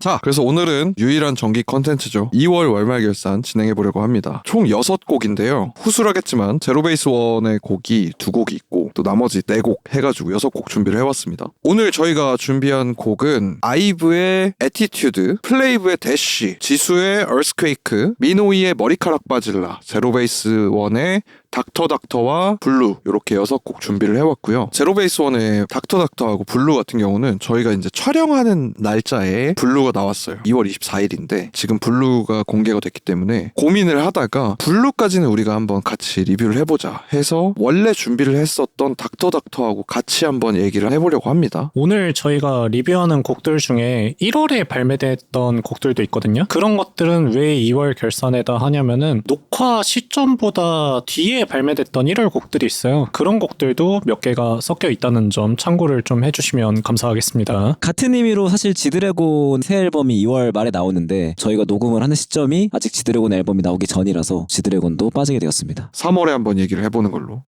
자, 그래서 오늘은 유일한 정기 컨텐츠죠. 2월 월말 결산 진행해보려고 합니다. 총 6곡인데요. 후술하겠지만 제로베이스 원의 곡이 2곡이 있고 또 나머지 4곡 해가지고 6곡 준비를 해왔습니다. 오늘 저희가 준비한 곡은 아이브의 에티튜드, 플레이브의 대쉬, 지수의 얼스퀘이크, 미노이의 머리카락 빠질라, 제로베이스 원의 닥터와 블루 이렇게 6곡 준비를 해왔고요. 제로베이스 원의 닥터하고 블루 같은 경우는 저희가 이제 촬영하는 날짜에 블루가 나왔어요. 2월 24일인데 지금 블루가 공개가 됐기 때문에 고민을 하다가 블루까지는 우리가 한번 같이 리뷰를 해보자 해서 원래 준비를 했었던 닥터하고 같이 한번 얘기를 해보려고 합니다. 오늘 저희가 리뷰하는 곡들 중에 1월에 발매됐던 곡들도 있거든요. 그런 것들은 왜 2월 결산에다 하냐면은 녹화 시점보다 뒤에 발매됐던 1월 곡들이 있어요. 그런 곡들도 몇 개가 섞여 있다는 점 참고를 좀 해주시면 감사하겠습니다. 같은 의미로 사실 지드래곤 새 앨범이 2월 말에 나오는데 저희가 녹음을 하는 시점이 아직 지드래곤 앨범이 나오기 전이라서 지드래곤도 빠지게 되었습니다. 3월에 한번 얘기를 해보는 걸로.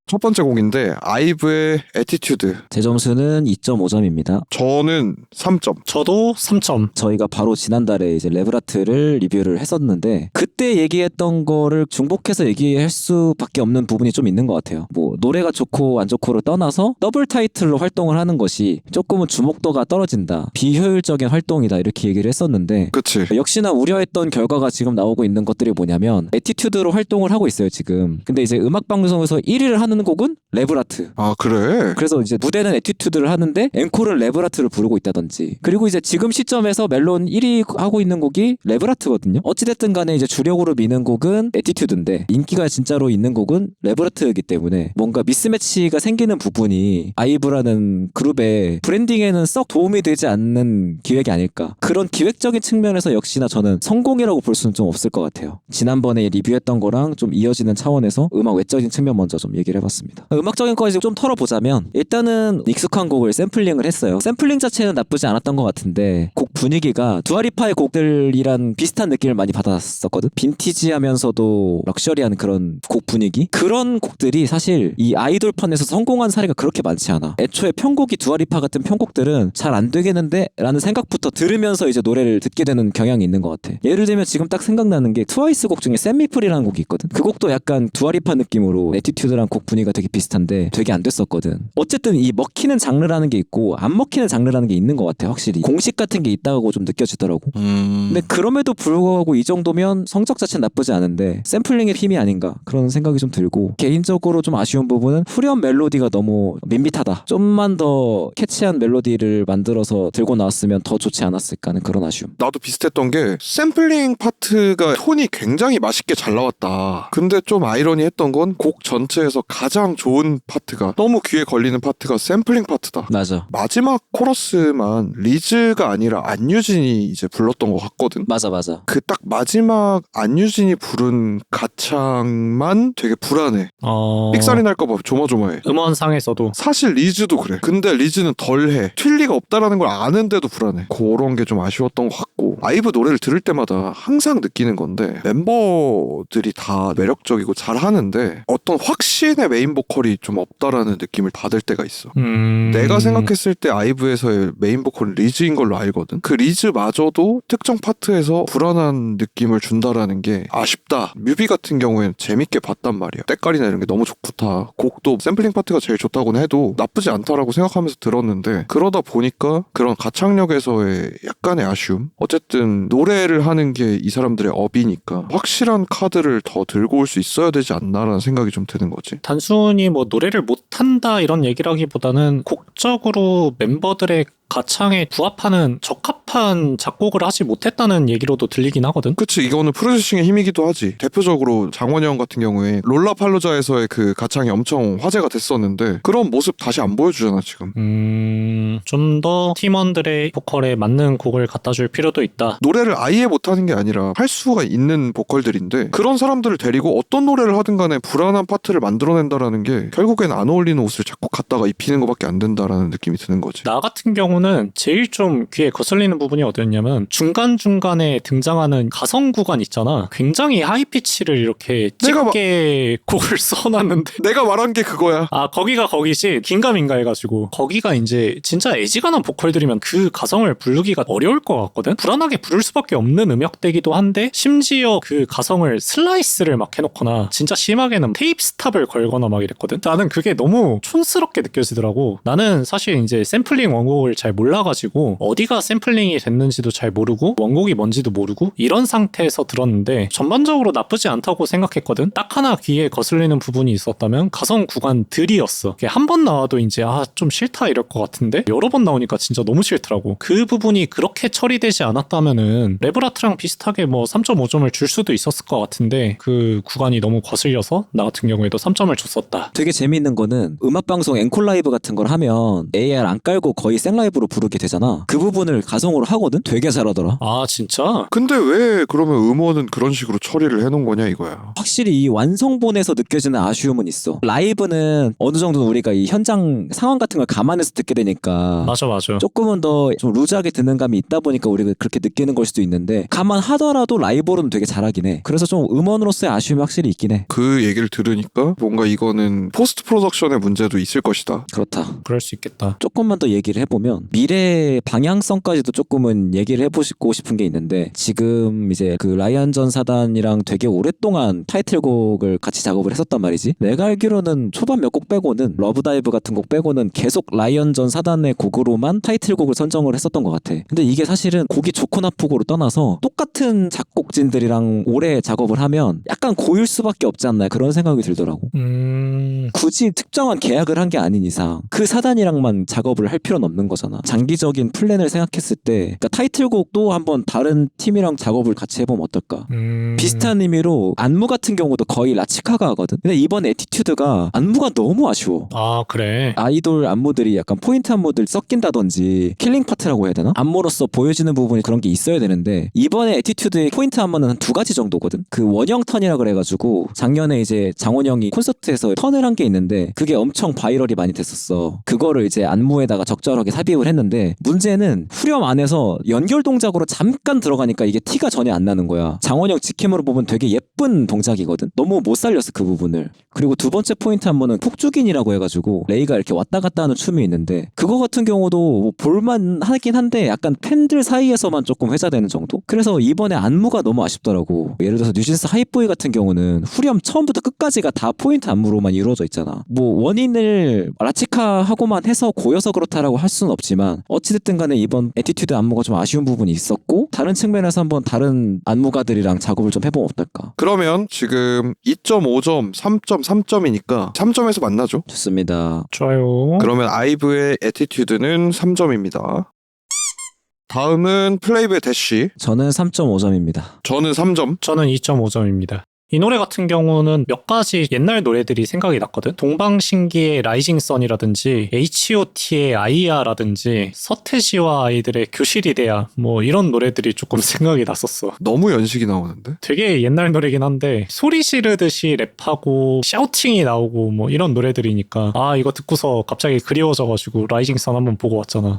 첫 번째 곡인데 아이브의 에티튜드. 제 점수는 2.5점입니다. 저는 3점. 저도 3점. 저희가 바로 지난달에 이제 레브라트를 리뷰를 했었는데 그때 얘기했던 거를 중복해서 얘기할 수밖에 없는 부분이 좀 있는 것 같아요. 뭐 노래가 좋고 안 좋고를 떠나서 더블 타이틀로 활동을 하는 것이 조금은 주목도가 떨어진다, 비효율적인 활동이다 이렇게 얘기를 했었는데 그치. 역시나 우려했던 결과가 지금 나오고 있는 것들이 뭐냐면 에티튜드로 활동을 하고 있어요 지금. 근데 이제 음악방송에서 1위를 하는 곡은 레브라트. 아 그래? 그래서 이제 무대는 에티튜드를 하는데 앵콜은 레브라트를 부르고 있다든지. 그리고 이제 지금 시점에서 멜론 1위 하고 있는 곡이 레브라트거든요. 어찌됐든 간에 이제 주력으로 미는 곡은 에티튜드인데 인기가 진짜로 있는 곡은 레브라트이기 때문에 뭔가 미스매치가 생기는 부분이 아이브라는 그룹의 브랜딩에는 썩 도움이 되지 않는 기획이 아닐까. 그런 기획적인 측면에서 역시나 저는 성공이라고 볼 수는 좀 없을 것 같아요. 지난번에 리뷰했던 거랑 좀 이어지는 차원에서 음악 외적인 측면 먼저 좀 얘기를 해봤습니다. 음악적인 거까지 좀 털어보자면 일단은 익숙한 곡을 샘플링을 했어요. 샘플링 자체는 나쁘지 않았던 것 같은데 곡 분위기가 두아리파의 곡들이랑 비슷한 느낌을 많이 받았었거든. 빈티지하면서도 럭셔리한 그런 곡 분위기? 그런 곡들이 사실 이 아이돌판에서 성공한 사례가 그렇게 많지 않아. 애초에 편곡이 두아리파 같은 편곡들은 잘 안 되겠는데? 라는 생각부터 들으면서 이제 노래를 듣게 되는 경향이 있는 것 같아. 예를 들면 지금 딱 생각나는 게 트와이스 곡 중에 샘미플이라는 곡이 있거든. 그 곡도 약간 두아리파 느낌으로 에티튜드랑 곡 분위기가 되게 비슷한데 되게 안 됐었거든. 어쨌든 이 먹히는 장르라는 게 있고 안 먹히는 장르라는 게 있는 것 같아. 확실히 공식 같은 게 있다고 좀 느껴지더라고. 근데 그럼에도 불구하고 이 정도면 성적 자체는 나쁘지 않은데 샘플링의 힘이 아닌가 그런 생각이 좀 들고, 개인적으로 좀 아쉬운 부분은 후렴 멜로디가 너무 밋밋하다. 좀만 더 캐치한 멜로디를 만들어서 들고 나왔으면 더 좋지 않았을까 하는 그런 아쉬움. 나도 비슷했던 게 샘플링 파트가 톤이 굉장히 맛있게 잘 나왔다. 근데 좀 아이러니했던 건 곡 전체에서 가장 좋은 파트가, 너무 귀에 걸리는 파트가 샘플링 파트다. 맞아. 마지막 코러스만 리즈가 아니라 안유진이 이제 불렀던 것 같거든. 맞아. 그 딱 마지막 안유진이 부른 가창만 되게 불안해. 삑사리 날까봐 조마조마해. 음원상에서도 사실 리즈도 그래. 근데 리즈는 덜해. 튈 리가 없다라는 걸 아는데도 불안해. 그런 게 좀 아쉬웠던 것 같고, 아이브 노래를 들을 때마다 항상 느끼는 건데 멤버들이 다 매력적이고 잘하는데 어떤 확신의 메인 보컬이 좀 없다라는 느낌을 받을 때가 있어. 내가 생각했을 때 아이브에서의 메인 보컬은 리즈인 걸로 알거든. 그 리즈마저도 특정 파트에서 불안한 느낌을 준다라는 게 아쉽다. 뮤비 같은 경우에는 재밌게 봤단 말이야. 때깔이나 이런 게 너무 좋다. 곡도 샘플링 파트가 제일 좋다고는 해도 나쁘지 않다라고 생각하면서 들었는데, 그러다 보니까 그런 가창력에서의 약간의 아쉬움. 어쨌든 노래를 하는 게 이 사람들의 업이니까 확실한 카드를 더 들고 올 수 있어야 되지 않나라는 생각이 좀 드는 거지. 단순히 뭐 노래를 못한다 이런 얘기라기보다는 곡적으로 멤버들의 가창에 부합하는 적합한 작곡을 하지 못했다는 얘기로도 들리긴 하거든. 그치, 이거는 프로듀싱의 힘이기도 하지. 대표적으로 장원이 형 같은 경우에 롤라팔로자에서의 그 가창이 엄청 화제가 됐었는데 그런 모습 다시 안 보여주잖아 지금. 좀 더 팀원들의 보컬에 맞는 곡을 갖다 줄 필요도 있다. 노래를 아예 못하는 게 아니라 할 수가 있는 보컬들인데 그런 사람들을 데리고 어떤 노래를 하든 간에 불안한 파트를 만들어낸다라는 게 결국엔 안 어울리는 옷을 자꾸 갖다가 입히는 것밖에 안 된다라는 느낌이 드는 거지. 나 같은 경우는 제일 좀 귀에 거슬리는 부분이 어디였냐면 중간중간에 등장하는 가성 구간 있잖아. 굉장히 하이피치를 이렇게 짙게 곡을 써놨는데 내가 말한 게 그거야. 아 거기가 거기지 긴가민가 해가지고 거기가 이제 진짜 애지간한 보컬들이면 그 가성을 부르기가 어려울 것 같거든. 불안하게 부를 수밖에 없는 음역대기도 한데 심지어 그 가성을 슬라이스를 막 해놓거나 진짜 심하게는 테이프 스탑을 걸거나 막 이랬거든. 나는 그게 너무 촌스럽게 느껴지더라고. 나는 사실 이제 샘플링 원곡을 잘 몰라가지고 어디가 샘플링이 됐는지도 잘 모르고 원곡이 뭔지도 모르고 이런 상태에서 들었는데 전반적으로 나쁘지 않다고 생각했거든. 딱 하나 귀에 거슬리는 부분이 있었다면 가성 구간들이었어. 한 번 나와도 이제 좀 싫다 이럴 것 같은데 여러 번 나오니까 진짜 너무 싫더라고. 그 부분이 그렇게 처리되지 않았다면은 레브라트랑 비슷하게 뭐 3.5점을 줄 수도 있었을 것 같은데 그 구간이 너무 거슬려서 나 같은 경우에도 3점을 줬었다. 되게 재미있는 거는 음악방송 앵콜 라이브 같은 걸 하면 AR 안 깔고 거의 생라이브로 부르게 되잖아. 그 부분을 가성으로 하거든? 되게 잘하더라. 아 진짜? 근데 왜 그러면 음원은 그런 식으로 처리를 해놓은 거냐 이거야. 확실히 이 완성본에서 느껴지는 아쉬움은 있어. 라이브는 어느 정도 우리가 이 현장 상황 같은 걸 감안해서 듣게 되니까 맞아. 조금은 더 좀 루즈하게 듣는 감이 있다 보니까 우리가 그렇게 느끼는 걸 수도 있는데 감안하더라도 라이브로는 되게 잘하긴 해. 그래서 좀 음원으로서의 아쉬움이 확실히 있긴 해. 그 얘기를 들으니까 뭔가 이거는 포스트 프로덕션의 문제도 있을 것이다. 그렇다. 그럴 수 있겠다. 조금만 더 얘기를 해보면 미래 방향성까지도 조금은 얘기를 해보고 싶은 게 있는데 지금 이제 그 라이언전 사단이랑 되게 오랫동안 타이틀곡을 같이 작업을 했었단 말이지. 내가 알기로는 초반 몇 곡 빼고는 러브다이브 같은 곡 빼고는 계속 라이언전 사단의 곡으로만 타이틀곡을 선정을 했었던 것 같아. 근데 이게 사실은 곡이 좋고 나쁘고로 떠나서 똑같은 작곡진들이랑 오래 작업을 하면 약간 고일 수밖에 없지 않나 그런 생각이 들더라고. 굳이 특정한 계약을 한 게 아닌 이상 그 사단이랑만 작업을 할 필요는 없는 거잖아. 장기적인 플랜을 생각했을 때 그러니까 타이틀곡도 한번 다른 팀이랑 작업을 같이 해보면 어떨까. 비슷한 의미로 안무 같은 경우도 거의 라치카가 하거든. 근데 이번 에티튜드가 안무가 너무 아쉬워. 아 그래? 아이돌 안무들이 약간 포인트 안무들 섞인다든지 킬링 파트라고 해야 되나? 안무로서 보여지는 부분이 그런 게 있어야 되는데 이번에 에티튜드의 포인트 안무는 한 2가지 정도거든. 그 원형 턴이라 그래가지고 작년에 이제 장원영이 콘서트에서 턴을 한 게 있는데 그게 엄청 바이럴이 많이 됐었어. 그거를 이제 안무에다가 적절하게 삽입을 했는데 문제는 후렴 안에서 연결 동작으로 잠깐 들어가니까 이게 티가 전혀 안 나는 거야. 장원영 직캠으로 보면 되게 예쁜 동작이거든. 너무 못 살렸어 그 부분을. 그리고 두 번째 포인트 안무는 폭죽인이라고 해가지고 레이가 이렇게 왔다 갔다 하는 춤이 있는데 그거 같은 경우도 뭐 볼만 하긴 한데 약간 팬들 사이에서만 조금 회자되는 정도? 그래서 이번에 안무가 너무 아쉽더라고. 예를 들어서 뉴진스 하이보이 같은 경우는 후렴 처음부터 끝까지가 다 포인트 안무로만 이루어져 있잖아. 뭐 원인을 라치카하고만 해서 고여서 그렇다라고 할 수는 없지만 어찌됐든 간에 이번 에티튜드 안무가 좀 아쉬운 부분이 있었고 다른 측면에서 한번 다른 안무가들이랑 작업을 좀 해보면 어떨까. 그러면 지금 2.5점, 3점, 3점이니까 3점에서 만나죠. 좋습니다. 좋아요. 그러면 아이브의 에티튜드는 3점입니다. 다음은 플레이브의 대쉬. 저는 3.5점입니다. 저는 3점. 저는 2.5점입니다. 이 노래 같은 경우는 몇 가지 옛날 노래들이 생각이 났거든. 동방신기의 라이징 선이라든지 H.O.T의 아이야라든지 서태지와 아이들의 교실이래야 뭐 이런 노래들이 조금 생각이 났었어. 너무 연식이 나오는데? 되게 옛날 노래긴 한데 소리 지르듯이 랩하고 샤우팅이 나오고 뭐 이런 노래들이니까 이거 듣고서 갑자기 그리워져가지고 라이징 선 한번 보고 왔잖아.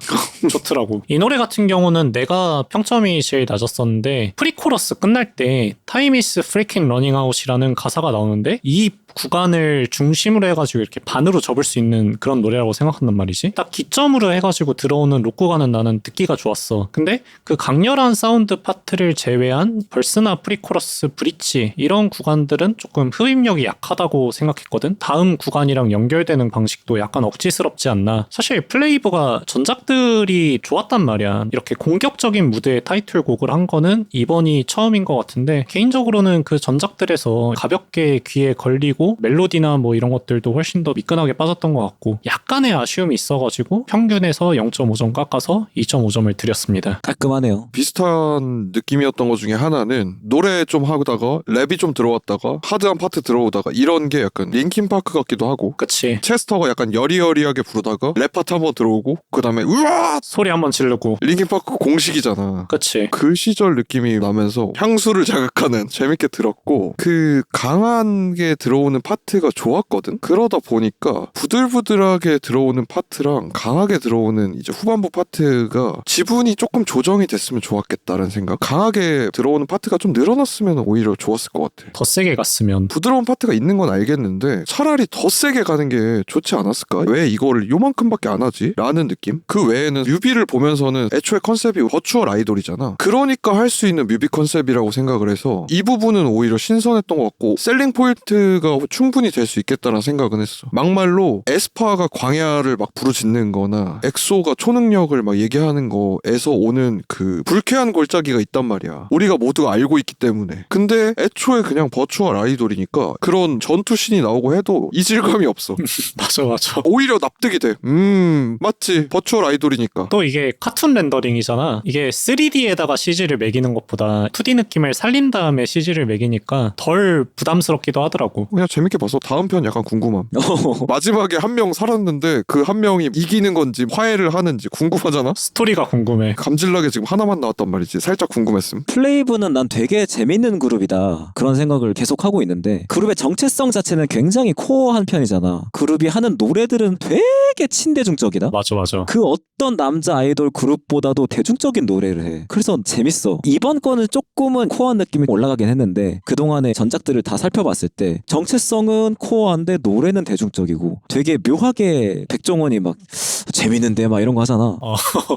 좋더라고. 이 노래 같은 경우는 내가 평점이 제일 낮았었는데 프리코러스 끝날 때 Time is freaking running out이라는 가사가 나오는데 이 구간을 중심으로 해가지고 이렇게 반으로 접을 수 있는 그런 노래라고 생각한단 말이지. 딱 기점으로 해가지고 들어오는 록 구간은 나는 듣기가 좋았어. 근데 그 강렬한 사운드 파트를 제외한 벌스나 프리코러스, 브릿지 이런 구간들은 조금 흡입력이 약하다고 생각했거든. 다음 구간이랑 연결되는 방식도 약간 억지스럽지 않나. 사실 플레이브가 전작들이 좋았단 말이야. 이렇게 공격적인 무대의 타이틀곡을 한 거는 이번이 처음인 것 같은데 개인적으로는 그 전작들에서 가볍게 귀에 걸리고 멜로디나 뭐 이런 것들도 훨씬 더 미끈하게 빠졌던 것 같고 약간의 아쉬움이 있어가지고 평균에서 0.5점 깎아서 2.5점을 드렸습니다. 깔끔하네요. 비슷한 느낌이었던 것 중에 하나는 노래 좀 하다가 랩이 좀 들어왔다가 하드한 파트 들어오다가 이런 게 약간 링킨파크 같기도 하고 그치. 체스터가 약간 여리여리하게 부르다가 랩 파트 한번 들어오고 그 다음에 으아! 소리 한번 지르고. 링킨파크 공식이잖아. 그치. 그 시절 느낌이 나면서 향수를 자극하는 재밌게 들었고 그 강한 게 들어오는 들어오는 파트가 좋았거든. 그러다 보니까 부들부들하게 들어오는 파트랑 강하게 들어오는 이제 후반부 파트가 지분이 조금 조정이 됐으면 좋았겠다라는 생각. 강하게 들어오는 파트가 좀 늘어났으면 오히려 좋았을 것 같아. 더 세게 갔으면. 부드러운 파트가 있는 건 알겠는데 차라리 더 세게 가는 게 좋지 않았을까? 왜 이거를 요만큼밖에 안 하지? 라는 느낌? 그 외에는 뮤비를 보면서는 애초에 컨셉이 버추얼 아이돌이잖아. 그러니까 할 수 있는 뮤비 컨셉이라고 생각을 해서 이 부분은 오히려 신선했던 것 같고 셀링 포인트가 충분히 될 수 있겠다는 생각은 했어. 막말로 에스파가 광야를 막 부르짖는 거나 엑소가 초능력을 막 얘기하는 거에서 오는 그 불쾌한 골짜기가 있단 말이야. 우리가 모두가 알고 있기 때문에. 근데 애초에 그냥 버추얼 아이돌이니까 그런 전투신이 나오고 해도 이질감이 없어. 맞아. 오히려 납득이 돼. 맞지. 버추얼 아이돌이니까. 또 이게 카툰 렌더링이잖아. 이게 3D에다가 CG를 매기는 것보다 2D 느낌을 살린 다음에 CG를 매기니까 덜 부담스럽기도 하더라고. 그냥 재밌게 봐서 다음 편 약간 궁금함. 마지막에 한 명 살았는데 그 한 명이 이기는 건지 화해를 하는지 궁금하잖아? 스토리가 궁금해. 감질나게 지금 하나만 나왔단 말이지. 살짝 궁금했음. 플레이브는 난 되게 재밌는 그룹이다 그런 생각을 계속 하고 있는데 그룹의 정체성 자체는 굉장히 코어한 편이잖아. 그룹이 하는 노래들은 되게 친대중적이다. 맞아. 그 어떤 남자 아이돌 그룹보다도 대중적인 노래를 해. 그래서 재밌어. 이번 거는 조금은 코어한 느낌이 올라가긴 했는데 그동안의 전작들을 다 살펴봤을 때 정체성은 코어한데 노래는 대중적이고 되게 묘하게 백종원이 막 재밌는데 막 이런 거 하잖아.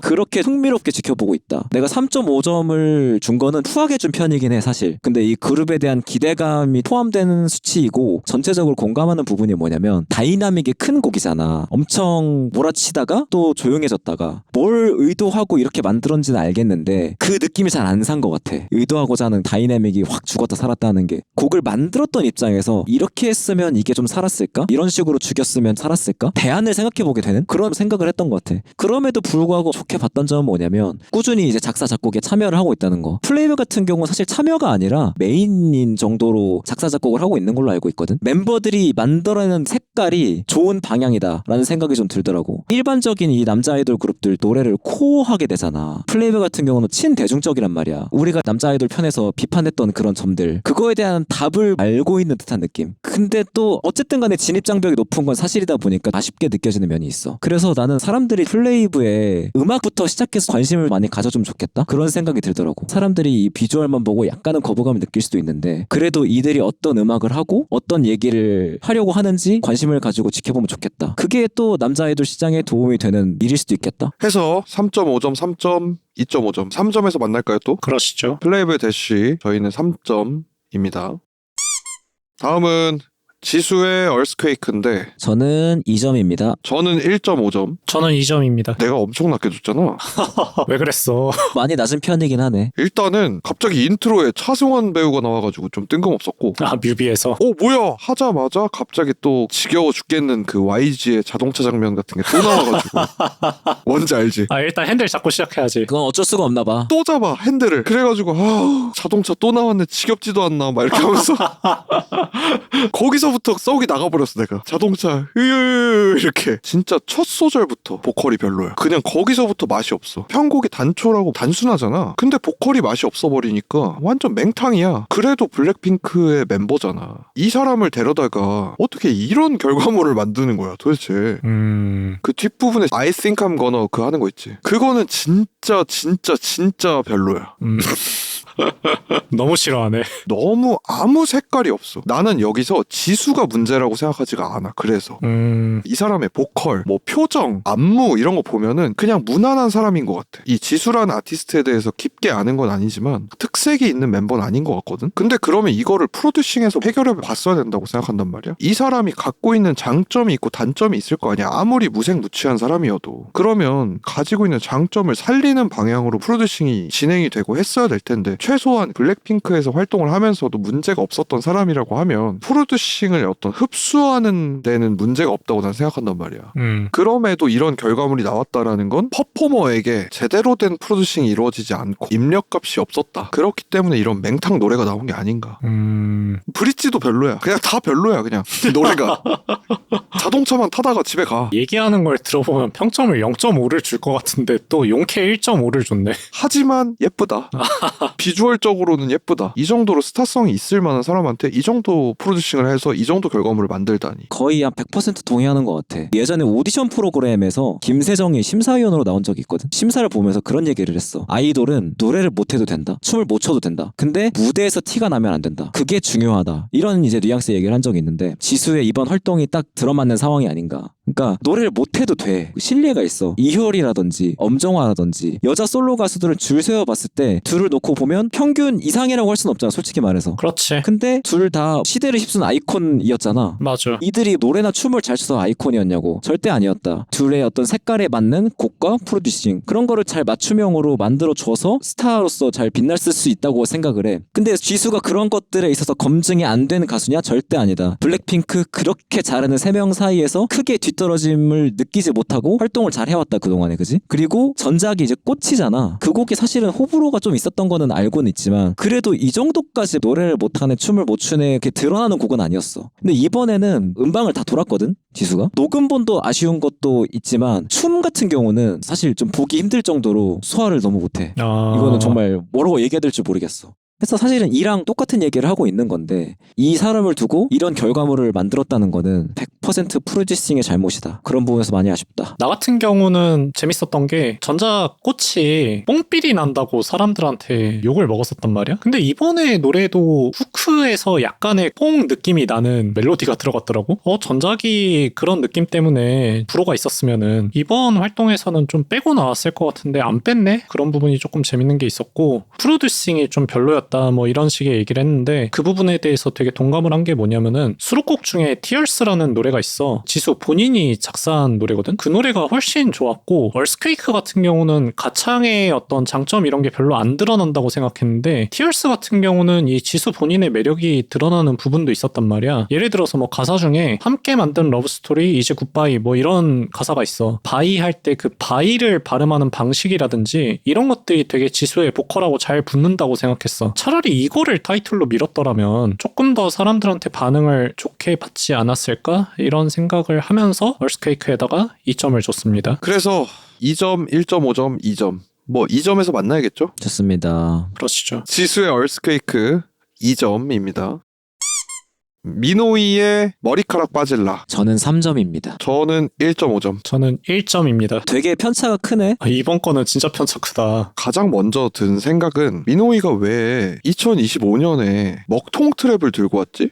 그렇게 흥미롭게 지켜보고 있다. 내가 3.5점을 준 거는 후하게 준 편이긴 해 사실. 근데 이 그룹에 대한 기대감이 포함되는 수치이고 전체적으로 공감하는 부분이 뭐냐면 다이나믹이 큰 곡이잖아. 엄청 몰아치다가 또 조용해졌다가 뭘 의도하고 이렇게 만들었는지는 알겠는데 그 느낌이 잘 안 산 것 같아. 의도하고자 하는 다이나믹이 확 죽었다 살았다는 게 곡을 만들었던 입장에서 이렇게 했으면 이게 좀 살았을까? 이런 식으로 죽였으면 살았을까? 대안을 생각해보게 되는 그런 생각을 했던 것 같아. 그럼에도 불구하고 좋게 봤던 점은 뭐냐면 꾸준히 이제 작사 작곡에 참여를 하고 있다는 거. 플레이브 같은 경우는 사실 참여가 아니라 메인인 정도로 작사 작곡을 하고 있는 걸로 알고 있거든. 멤버들이 만들어내는 색깔이 좋은 방향이다라는 생각이 좀 들더라고. 일반적인 이 남자 아이돌 그룹들 노래를 코어하게 되잖아. 플레이브 같은 경우는 친대중적이란 말이야. 우리가 남자 아이돌 편에서 비판했던 그런 점들 그거에 대한 답을 알고 있는 듯한 느낌. 근데 또 어쨌든 간에 진입장벽이 높은 건 사실이다 보니까 아쉽게 느껴지는 면이 있어. 그래서 나는 사람들이 플레이브에 음악부터 시작해서 관심을 많이 가져주면 좋겠다 그런 생각이 들더라고. 사람들이 이 비주얼만 보고 약간은 거부감을 느낄 수도 있는데 그래도 이들이 어떤 음악을 하고 어떤 얘기를 하려고 하는지 관심을 가지고 지켜보면 좋겠다. 그게 또 남자 아이돌 시장에 도움이 되는 일일 수도 있겠다. 해서 3.5점, 3점, 2.5점, 3점에서 만날까요 또? 그러시죠. 플레이브 대쉬 저희는 3점입니다. 다음은 지수의 얼스퀘이크인데 저는 2점입니다. 저는 1.5점. 저는 2점입니다. 내가 엄청 낮게 줬잖아. 왜 그랬어? 많이 낮은 편이긴 하네. 일단은 갑자기 인트로에 차승원 배우가 나와가지고 좀 뜬금없었고 뮤비에서. 뭐야 하자마자 갑자기 또 지겨워 죽겠는 그 YG의 자동차 장면 같은 게 또 나와가지고 뭔지 알지? 일단 핸들 잡고 시작해야지. 그건 어쩔 수가 없나 봐. 또 잡아 핸들을. 그래가지고 자동차 또 나왔네 지겹지도 않나 막 이렇게 하면서 거기서부터 썩이 나가버렸어 내가. 자동차 이렇게. 진짜 첫 소절부터 보컬이 별로야. 그냥 거기서부터 맛이 없어. 편곡이 단초라고 단순하잖아. 근데 보컬이 맛이 없어버리니까 완전 맹탕이야. 그래도 블랙핑크의 멤버잖아. 이 사람을 데려다가 어떻게 이런 결과물을 만드는 거야 도대체. 그 뒷부분에 I think I'm gonna 그 하는 거 있지. 그거는 진짜 별로야. 너무 싫어하네. 너무 아무 색깔이 없어. 나는 여기서 지수가 문제라고 생각하지가 않아. 그래서 이 사람의 보컬, 뭐 표정, 안무 이런 거 보면은 그냥 무난한 사람인 것 같아. 이 지수라는 아티스트에 대해서 깊게 아는 건 아니지만 특색이 있는 멤버는 아닌 것 같거든. 근데 그러면 이거를 프로듀싱해서 해결해 봤어야 된다고 생각한단 말이야. 이 사람이 갖고 있는 장점이 있고 단점이 있을 거 아니야. 아무리 무색무취한 사람이어도. 그러면 가지고 있는 장점을 살리는 방향으로 프로듀싱이 진행이 되고 했어야 될 텐데 최소한 블랙핑크에서 활동을 하면서도 문제가 없었던 사람이라고 하면 프로듀싱을 어떤 흡수하는 데는 문제가 없다고 난 생각한단 말이야. 그럼에도 이런 결과물이 나왔다라는 건 퍼포머에게 제대로 된 프로듀싱이 이루어지지 않고 입력값이 없었다. 그런 그렇기 때문에 이런 맹탕 노래가 나온 게 아닌가. 브릿지도 별로야. 그냥 다 별로야 그냥 노래가. 자동차만 타다가 집에 가. 얘기하는 걸 들어보면 평점을 0.5를 줄 것 같은데 또 용케 1.5를 줬네. 하지만 예쁘다. 비주얼적으로는 예쁘다. 이 정도로 스타성이 있을 만한 사람한테 이 정도 프로듀싱을 해서 이 정도 결과물을 만들다니. 거의 한 100% 동의하는 것 같아. 예전에 오디션 프로그램에서 김세정이 심사위원으로 나온 적이 있거든. 심사를 보면서 그런 얘기를 했어. 아이돌은 노래를 못해도 된다. 춤을 못 춰도 된다. 근데 무대에서 티가 나면 안 된다. 그게 중요하다. 이런 이제 뉘앙스 얘기를 한 적이 있는데 지수의 이번 활동이 딱 들어맞는 상황이 아닌가. 그러니까 노래를 못해도 돼. 신뢰가 있어. 이효리라든지 엄정화라든지 여자 솔로 가수들을 줄 세워봤을 때 둘을 놓고 보면 평균 이상이라고 할 수는 없잖아. 솔직히 말해서. 그렇지. 근데 둘 다 시대를 휩쓴 아이콘이었잖아. 맞아. 이들이 노래나 춤을 잘 춰서 아이콘이었냐고. 절대 아니었다. 둘의 어떤 색깔에 맞는 곡과 프로듀싱 그런 거를 잘 맞춤형으로 만들어줘서 스타로서 잘 빛났을 수 있다고 생각을 해. 근데 지수가 그런 것들에 있어서 검증이 안 된 가수냐? 절대 아니다. 블랙핑크 그렇게 잘하는 3명 사이에서 크게 뒤떨어짐을 느끼지 못하고 활동을 잘 해왔다 그동안에. 그지? 그리고 전작이 이제 꽃이잖아. 그 곡이 사실은 호불호가 좀 있었던 거는 알고는 있지만 그래도 이 정도까지 노래를 못하네 춤을 못 추네 이렇게 드러나는 곡은 아니었어. 근데 이번에는 음방을 다 돌았거든 지수가. 녹음본도 아쉬운 것도 있지만 춤 같은 경우는 사실 좀 보기 힘들 정도로 소화를 너무 못해. 이거는 정말 뭐라고 얘기해야 될지 모르겠어. 그래서 사실은 이랑 똑같은 얘기를 하고 있는 건데 이 사람을 두고 이런 결과물을 만들었다는 거는 100% 프로듀싱의 잘못이다. 그런 부분에서 많이 아쉽다. 나 같은 경우는 재밌었던 게 전작꽃이 뽕삘이 난다고 사람들한테 욕을 먹었었단 말이야. 근데 이번에 노래도 후크에서 약간의 뽕 느낌이 나는 멜로디가 들어갔더라고. 전작이 그런 느낌 때문에 불호가 있었으면은 이번 활동에서는 좀 빼고 나왔을 것 같은데 안 뺐네? 그런 부분이 조금 재밌는 게 있었고 프로듀싱이 좀 별로였다 뭐 이런 식의 얘기를 했는데 그 부분에 대해서 되게 동감을 한 게 뭐냐면은 수록곡 중에 Tears라는 노래가 있어. 지수 본인이 작사한 노래거든. 그 노래가 훨씬 좋았고 얼스퀘이크 같은 경우는 가창의 어떤 장점 이런 게 별로 안 드러난다고 생각했는데 Tears 같은 경우는 이 지수 본인의 매력이 드러나는 부분도 있었단 말이야. 예를 들어서 뭐 가사 중에 함께 만든 러브스토리 이제 굿바이 뭐 이런 가사가 있어. 바이 할 때 그 바이를 발음하는 방식이라든지 이런 것들이 되게 지수의 보컬하고 잘 붙는다고 생각했어. 차라리 이거를 타이틀로 밀었더라면 조금 더 사람들한테 반응을 좋게 받지 않았을까? 이런 생각을 하면서 얼스퀘이크에다가 2점을 줬습니다. 그래서 2점, 1.5점, 2점. 뭐 2점에서 만나야겠죠? 좋습니다. 그러시죠. 지수의 얼스퀘이크 2점입니다. 미노이의 머리카락 빠질라. 저는 3점입니다. 저는 1.5점. 저는 1점입니다. 되게 편차가 크네. 이번 거는 진짜 편차 크다. 가장 먼저 든 생각은 미노이가 왜 2025년에 먹통 트랩을 들고 왔지?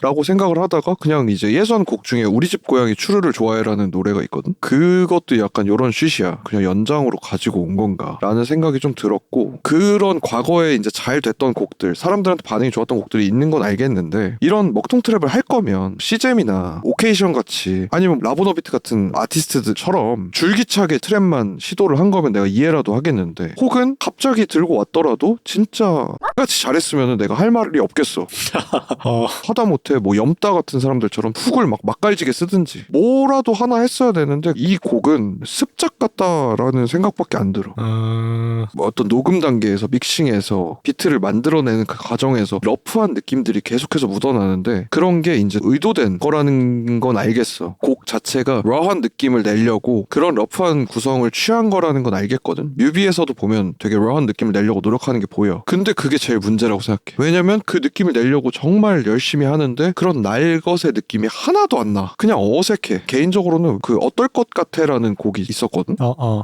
라고 생각을 하다가 그냥 이제 예전 곡 중에 우리 집 고양이 추르를 좋아해라는 노래가 있거든? 그것도 약간 요런 쉿이야. 그냥 연장으로 가지고 온 건가? 라는 생각이 좀 들었고 그런 과거에 이제 잘 됐던 곡들 사람들한테 반응이 좋았던 곡들이 있는 건 알겠는데 이런 먹통 트랩을 할 거면 시잼이나 오케이션 같이 아니면 라보너비트 같은 아티스트들처럼 줄기차게 트랩만 시도를 한 거면 내가 이해라도 하겠는데 혹은 갑자기 들고 왔더라도 진짜 같이 잘했으면 내가 할 말이 없겠어. 하다못해 뭐 염따 같은 사람들처럼 훅을 막 맛깔지게 쓰든지 뭐라도 하나 했어야 되는데 이 곡은 습작 같다라는 생각밖에 안 들어. 뭐 어떤 녹음 단계에서 믹싱해서 비트를 만들어내는 그 과정에서 러프한 느낌들이 계속해서 묻어나는데 그런 게 이제 의도된 거라는 건 알겠어. 곡 자체가 러한 느낌을 내려고 그런 러프한 구성을 취한 거라는 건 알겠거든. 뮤비에서도 보면 되게 러한 느낌을 내려고 노력하는 게 보여. 근데 그게 제일 문제라고 생각해. 왜냐면 그 느낌을 내려고 정말 열심히 하는데 그런 날것의 느낌이 하나도 안 나. 그냥 어색해. 개인적으로는 그 어떨 것 같아라는 곡이 있었거든.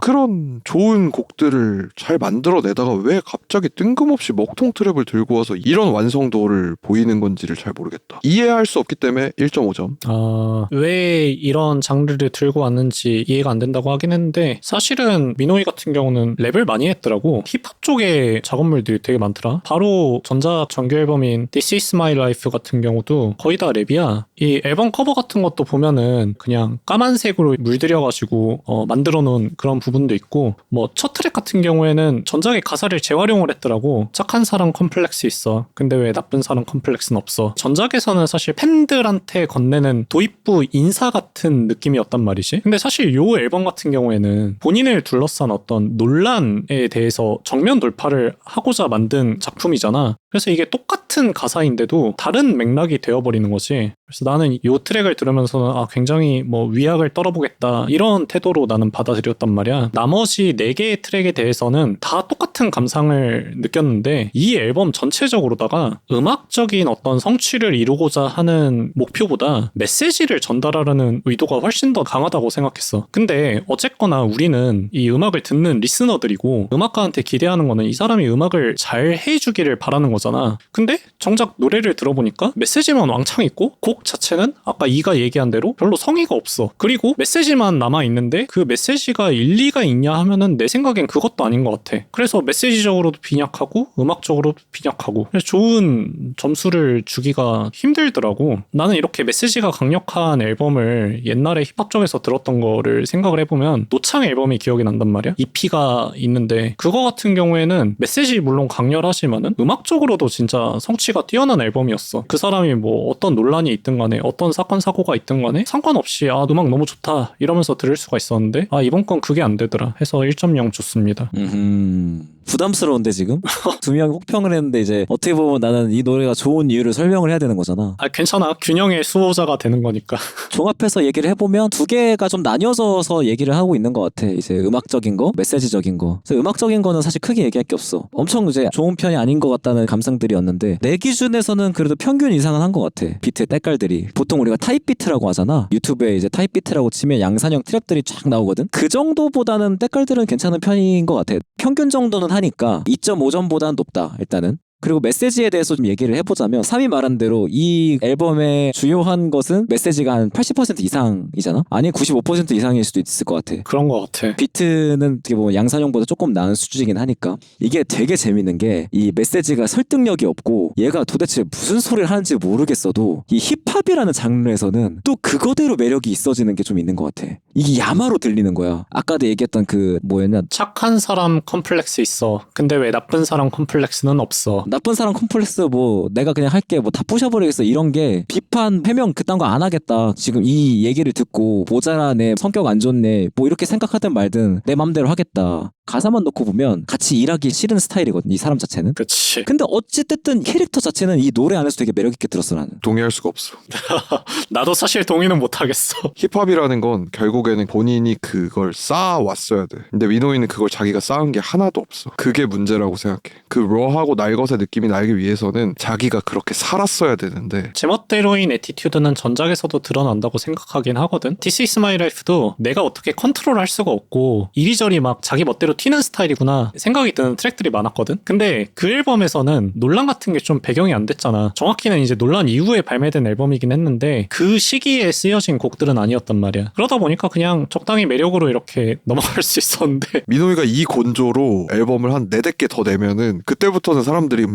그런 좋은 곡들을 잘 만들어내다가 왜 갑자기 뜬금없이 먹통 트랩을 들고 와서 이런 완성도를 보이는 건지를 잘 모르겠다. 이해할 수 없기 때문에 1.5점. 왜 이런 장르를 들고 왔는지 이해가 안 된다고 하긴 했는데 사실은 미노이 같은 경우는 랩을 많이 했더라고. 힙합 쪽에 작업물들이 되게 많더라. 바로 전작 정규 앨범인 This Is My Life 같은 경우도 거의 다 랩이야. 이 앨범 커버 같은 것도 보면은 그냥 까만색으로 물들여가지고 만들어 놓은 그런 부분도 있고 뭐 첫 트랙 같은 경우에는 전작의 가사를 재활용을 했더라고. 착한 사람 컴플렉스 있어. 근데 왜 나쁜 사람 컴플렉스는 없어. 전작에서 입장에서는 사실 팬들한테 건네는 도입부 인사 같은 느낌이었단 말이지. 근데 사실 요 앨범 같은 경우에는 본인을 둘러싼 어떤 논란에 대해서 정면 돌파를 하고자 만든 작품이잖아. 그래서 이게 똑같은 가사인데도 다른 맥락이 되어버리는 거지. 그래서 나는 요 트랙을 들으면서는 굉장히 뭐 위약을 떨어보겠다 이런 태도로 나는 받아들였단 말이야. 나머지 4개의 트랙에 대해서는 다 똑같은 감상을 느꼈는데 이 앨범 전체적으로다가 음악적인 어떤 성취를 이루고자 하는 목표보다 메시지를 전달하려는 의도가 훨씬 더 강하다고 생각했어. 근데 어쨌거나 우리는 이 음악을 듣는 리스너들이고 음악가한테 기대하는 거는 이 사람이 음악을 잘 해주기를 바라는 거잖아. 근데 정작 노래를 들어보니까 메시지만 왕창 있고 곡 자체는 아까 이가 얘기한 대로 별로 성의가 없어. 그리고 메시지만 남아있는데 그 메시지가 일리가 있냐 하면은 내 생각엔 그것도 아닌 것 같아. 그래서 메시지적으로도 빈약하고 음악적으로도 빈약하고 그래서 좋은 점수를 주기가 힘들더라고. 나는 이렇게 메시지가 강력한 앨범을 옛날에 힙합 쪽에서 들었던 거를 생각을 해보면 노창 앨범이 기억이 난단 말이야. EP가 있는데 그거 같은 경우에는 메시지 물론 강렬하지만은 음악적으로도 진짜 성취가 뛰어난 앨범이었어. 그 사람이 뭐 어떤 논란이 있든 간에 어떤 사건 사고가 있든 간에 상관없이 음악 너무 좋다 이러면서 들을 수가 있었는데 이번 건 그게 안 되더라 해서 1.0 줬습니다. 부담스러운데 지금? 두 명이 혹평을 했는데 이제 어떻게 보면 나는 이 노래가 좋은 이유를 설명을 해야 되는 거잖아. 괜찮아. 균형의 수호자가 되는 거니까. 종합해서 얘기를 해보면 두 개가 좀 나뉘어져서 얘기를 하고 있는 것 같아. 이제 음악적인 거, 메시지적인 거. 그래서 음악적인 거는 사실 크게 얘기할 게 없어. 엄청 이제 좋은 편이 아닌 것 같다는 감상들이었는데 내 기준에서는 그래도 평균 이상은 한 것 같아. 비트의 때깔들이. 보통 우리가 타입 비트라고 하잖아. 유튜브에 이제 타입 비트라고 치면 양산형 트랩들이 쫙 나오거든. 그 정도보다는 때깔들은 괜찮은 편인 것 같아. 평균 정도는 하니까 2.5점보다는 높다. 일단은. 그리고 메시지에 대해서 좀 얘기를 해보자면 3이 말한 대로 이 앨범의 주요한 것은 메시지가 한 80% 이상이잖아? 아니 95% 이상일 수도 있을 것 같아. 그런 것 같아. 비트는 어떻게 보면 양산형보다 조금 나은 수준이긴 하니까 이게 되게 재밌는 게 이 메시지가 설득력이 없고 얘가 도대체 무슨 소리를 하는지 모르겠어도 이 힙합이라는 장르에서는 또 그거대로 매력이 있어지는 게 좀 있는 것 같아. 이게 야마로 들리는 거야. 아까도 얘기했던 그 뭐였냐, 착한 사람 컴플렉스 있어. 근데 왜 나쁜 사람 컴플렉스는 없어. 나쁜 사람 콤플렉스 뭐 내가 그냥 할게 뭐 다 부셔버리겠어 이런 게 비판 해명 그딴 거 안 하겠다. 지금 이 얘기를 듣고 모자라네, 성격 안 좋네, 뭐 이렇게 생각하든 말든 내 맘대로 하겠다. 가사만 놓고 보면 같이 일하기 싫은 스타일이거든 이 사람 자체는. 그치. 근데 어찌됐든 캐릭터 자체는 이 노래 안에서 되게 매력있게 들었어 나는. 동의할 수가 없어. 나도 사실 동의는 못하겠어. 힙합이라는 건 결국에는 본인이 그걸 쌓아왔어야 돼. 근데 위노이는 그걸 자기가 쌓은 게 하나도 없어. 그게 문제라고 생각해. 그 러하고 날것의 느낌이 나기 위해서는 자기가 그렇게 살았어야 되는데 제멋대로인 애티튜드는 전작에서도 드러난다고 생각하긴 하거든. This is my life도 내가 어떻게 컨트롤할 수가 없고 이리저리 막 자기 멋대로 튀는 스타일이구나 생각이 드는 트랙들이 많았거든. 근데 그 앨범에서는 논란 같은 게 좀 배경이 안 됐잖아. 정확히는 이제 논란 이후에 발매된 앨범이긴 했는데 그 시기에 쓰여진 곡들은 아니었단 말이야. 그러다 보니까 그냥 적당히 매력으로 이렇게 넘어갈 수 있었는데 미노이가 이 곤조로 앨범을 한 4개 더 내면은 그때부터는 사람들이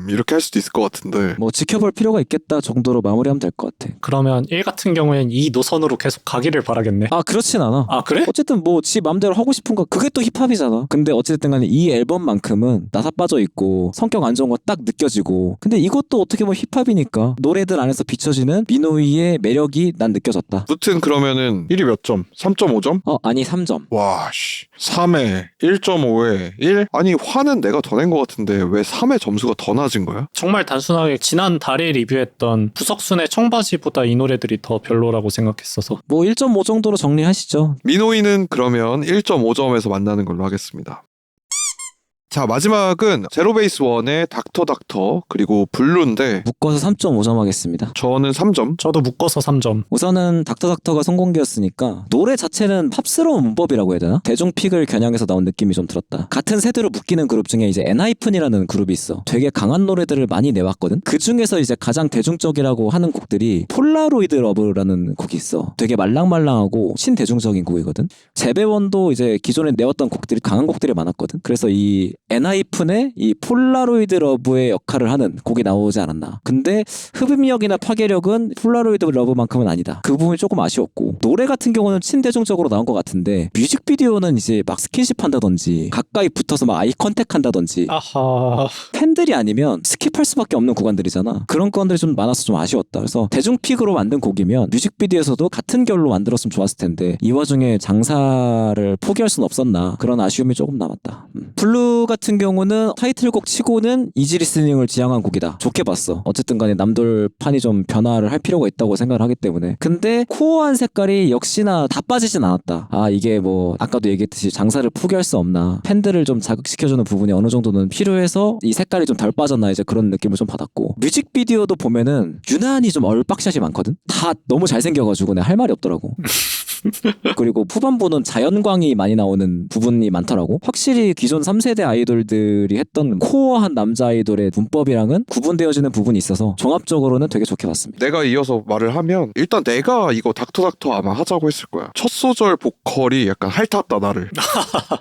이렇게 할 수도 있을 것 같은데 뭐 지켜볼 필요가 있겠다 정도로 마무리하면 될 것 같아. 그러면 1 같은 경우엔 이 노선으로 계속 가기를 바라겠네. 그렇진 않아. 그래? 어쨌든 뭐 지 맘대로 하고 싶은 거 그게 또 힙합이잖아. 근데 어쨌든 간에 이 앨범만큼은 나사 빠져 있고 성격 안 좋은 거 딱 느껴지고, 근데 이것도 어떻게 보면 힙합이니까 노래들 안에서 비춰지는 미노이의 매력이 난 느껴졌다. 무튼 그러면은 1이 몇 점? 3.5점? 아니 3점. 와, 씨. 3에 1.5에 1? 아니, 화는 내가 더 낸 것 같은데 왜 3의 점수가 더 낮은 거야? 정말 단순하게 지난 달에 리뷰했던 부석순의 청바지보다 이 노래들이 더 별로라고 생각했어서 뭐 1.5 정도로 정리하시죠. 미노이는 그러면 1.5점에서 만나는 걸로 하겠습니다. 자, 마지막은 제로베이스 1의 닥터 그리고 블루인데 묶어서 3.5점 하겠습니다. 저는 3점. 저도 묶어서 3점. 우선은 닥터가 성공기였으니까 노래 자체는 팝스러운 문법이라고 해야 되나? 대중픽을 겨냥해서 나온 느낌이 좀 들었다. 같은 세대로 묶이는 그룹 중에 이제 엔하이픈이라는 그룹이 있어. 되게 강한 노래들을 많이 내왔거든. 그 중에서 이제 가장 대중적이라고 하는 곡들이 폴라로이드 러브라는 곡이 있어. 되게 말랑말랑하고 신대중적인 곡이거든. 재배원도 이제 기존에 내왔던 곡들이 강한 곡들이 많았거든. 그래서 이 엔하이픈의 이 폴라로이드 러브의 역할을 하는 곡이 나오지 않았나. 근데 흡입력이나 파괴력은 폴라로이드 러브만큼은 아니다. 그 부분이 조금 아쉬웠고, 노래 같은 경우는 친대중적으로 나온 것 같은데 뮤직비디오는 이제 막 스킨십 한다든지 가까이 붙어서 막 아이 컨택 한다든지 아하. 팬들이 아니면 스킵할 수밖에 없는 구간들이잖아. 그런 건들이 좀 많아서 좀 아쉬웠다. 그래서 대중픽으로 만든 곡이면 뮤직비디오에서도 같은 결로 만들었으면 좋았을 텐데 이 와중에 장사를 포기할 순 없었나, 그런 아쉬움이 조금 남았다. 블루 같은 경우는 타이틀곡 치고는 이지 리스닝을 지향한 곡이다. 좋게 봤어. 어쨌든 간에 남돌판이 좀 변화를 할 필요가 있다고 생각을 하기 때문에. 근데 코어한 색깔이 역시나 다 빠지진 않았다. 아, 이게 뭐 아까도 얘기했듯이 장사를 포기할 수 없나, 팬들을 좀 자극시켜주는 부분이 어느 정도는 필요해서 이 색깔이 좀 덜 빠졌나, 이제 그런 느낌을 좀 받았고, 뮤직비디오도 보면은 유난히 좀 얼빡샷이 많거든. 다 너무 잘생겨가지고 내가 할 말이 없더라고. 그리고 후반부는 자연광이 많이 나오는 부분이 많더라고. 확실히 기존 3세대 아이돌들이 했던 코어한 남자 아이돌의 문법이랑은 구분되어지는 부분이 있어서 종합적으로는 되게 좋게 봤습니다. 내가 이어서 말을 하면 일단 내가 이거 닥터 아마 하자고 했을 거야. 첫 소절 보컬이 약간 핥았다 나를.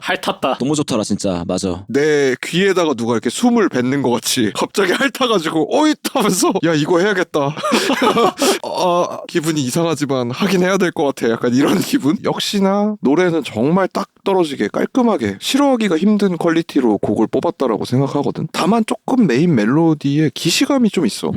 핥았다. 너무 좋더라 진짜. 맞아. 내 귀에다가 누가 이렇게 숨을 뱉는 것 같이 갑자기 핥아가지고 어잇 하면서 야 이거 해야겠다. 아, 기분이 이상하지만 하긴 해야 될 것 같아. 약간 이런 기분? 역시나 노래는 정말 딱 떨어지게 깔끔하게 싫어하기가 힘든 퀄리티로 곡을 뽑았다라고 생각하거든. 다만 조금 메인 멜로디에 기시감이 좀 있어.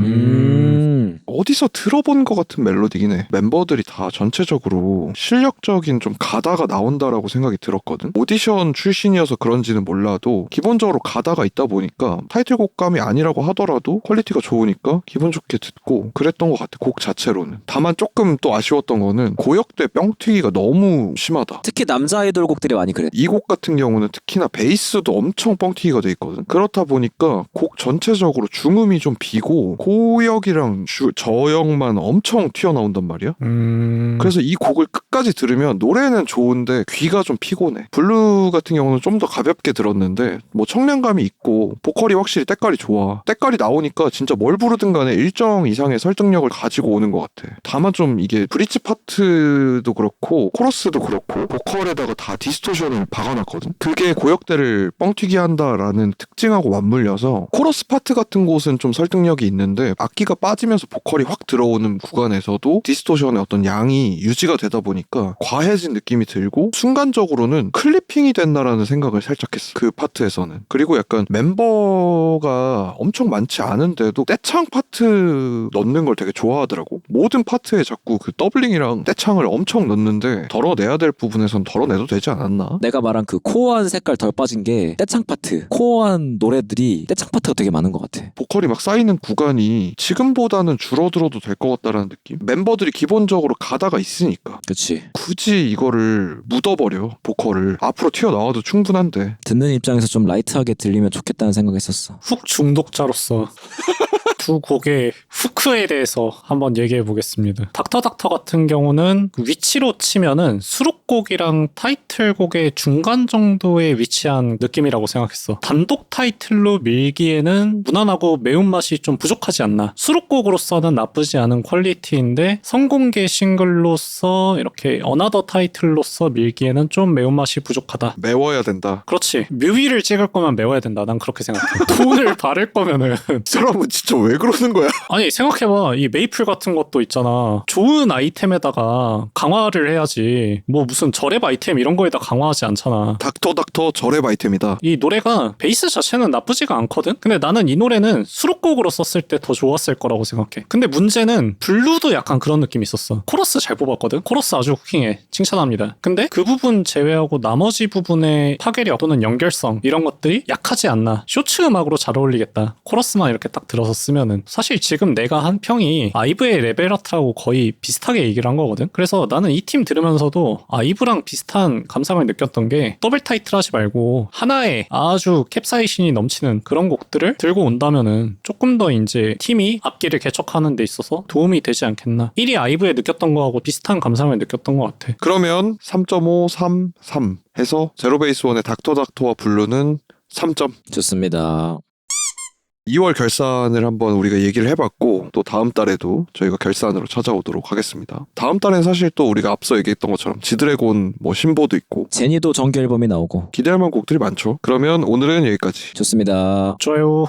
어디서 들어본 것 같은 멜로디긴 해. 멤버들이 다 전체적으로 실력적인 좀 가다가 나온다라고 생각이 들었거든. 오디션 출신이어서 그런지는 몰라도 기본적으로 가다가 있다 보니까 타이틀곡감이 아니라고 하더라도 퀄리티가 좋으니까 기분 좋게 듣고 그랬던 것 같아. 곡 자체로는. 다만 조금 또 아쉬웠던 거는 고역대 뻥튀기가 너무 심하다. 특히 남자 아이돌 곡들이 많이 그래. 이 곡 같은 경우는 특히나 베이스도 엄청 뻥튀기가 돼 있거든. 그렇다 보니까 곡 전체적으로 중음이 좀 비고 고역이랑 저역만 엄청 튀어나온단 말이야. 그래서 이 곡을 끝까지 들으면 노래는 좋은데 귀가 좀 피곤해. 블루 같은 경우는 좀 더 가볍게 들었는데 뭐 청량감이 있고 보컬이 확실히 때깔이 좋아. 때깔이 나오니까 진짜 뭘 부르든 간에 일정 이상의 설득력을 가지고 오는 것 같아. 다만 좀 이게 브릿지 파트도 그렇고 코러스도 그렇고 보컬에다가 다 디스토션을 박아놨거든. 그게 고역대를 뻥튀기 한다라는 특징하고 맞물려서 코러스 파트 같은 곳은 좀 설득력이 있는데 악기가 빠지면서 보컬이 확 들어오는 구간에서도 디스토션의 어떤 양이 유지가 되다 보니까 과해진 느낌이 들고 순간적으로는 클리핑이 됐나라는 생각을 살짝 했어. 그 파트에서는. 그리고 약간 멤버가 엄청 많지 않은데도 떼창 파트 넣는 걸 되게 좋아하더라고. 모든 파트에 자꾸 그 더블링이랑 떼창을 엄청 넣는데 덜어내야 될 부분에선 덜어내도 되지 않았나? 내가 말한 그 코어한 색깔 덜 빠진 게 떼창 파트. 코어한 노래들이 떼창 파트가 되게 많은 것 같아. 보컬이 막 쌓이는 구간이 지금보다는 줄어들어도 될 것 같다라는 느낌? 멤버들이 기본적으로 가다가 있으니까 그치. 굳이 이거를 묻어버려. 보컬을 앞으로 튀어나와도 충분한데. 듣는 입장에서 좀 라이트하게 들리면 좋겠다는 생각했었어. 훅 중독자로서 두 곡의 후크에 대해서 한번 얘기해 보겠습니다. 닥터 같은 경우는 위치로 치면은 수록곡이랑 타이틀곡의 중간 정도에 위치한 느낌이라고 생각했어. 단독 타이틀로 밀기에는 무난하고 매운맛이 좀 부족하지 않나. 수록곡으로서는 나쁘지 않은 퀄리티인데 선공개 싱글로서 이렇게 어나더 타이틀로서 밀기에는 좀 매운맛이 부족하다. 매워야 된다. 그렇지. 뮤비를 찍을 거면 매워야 된다. 난 그렇게 생각해. 돈을 바를 거면은 이 사람은 진짜 왜 그러는 거야? 아니 생각해봐. 이 메이플 같은 것도 있잖아. 좋은 아이템에다가 강화를 해야지. 뭐 무슨 저랩 아이템 이런 거에다 강화하지 않잖아. 닥터 저랩 아이템이다. 이 노래가 베이스 자체는 나쁘지가 않거든? 근데 나는 이 노래는 수록곡으로 썼을 때 더 좋았을 거라고 생각해. 근데 문제는 블루도 약간 그런 느낌이 있었어. 코러스 잘 뽑았거든? 코러스 아주 후킹해. 칭찬합니다. 근데 그 부분 제외하고 나머지 부분의 파괴력 또는 연결성 이런 것들이 약하지 않나. 쇼츠 음악으로 잘 어울리겠다. 코러스만 이렇게 딱 들어서 쓰면은 사실 지금 내가 한 평이 아이브의 레벨아트하고 거의 비슷하게 얘기를 한 거거든? 그래서 나는 이 팀 들으면서도 아이브랑 비슷한 감상을 느꼈던 게 더블 타이틀 하지 말고 하나의 아주 캡사이신이 넘치는 그런 곡들을 들고 온다면은 조금 더 이제 팀이 앞길을 개척하는 데 있어서 도움이 되지 않겠나. 1위 아이브에 느꼈던 거하고 비슷한 감상을 느꼈던 것 같아. 그러면 3.533 해서 제로베이스 원의 닥터와 블루는 3점. 좋습니다. 2월 결산을 한번 우리가 얘기를 해봤고 또 다음 달에도 저희가 결산으로 찾아오도록 하겠습니다. 다음 달엔 사실 또 우리가 앞서 얘기했던 것처럼 지드래곤 뭐 신보도 있고 제니도 정규 앨범이 나오고 기대할 만한 곡들이 많죠. 그러면 오늘은 여기까지. 좋습니다. 좋아요.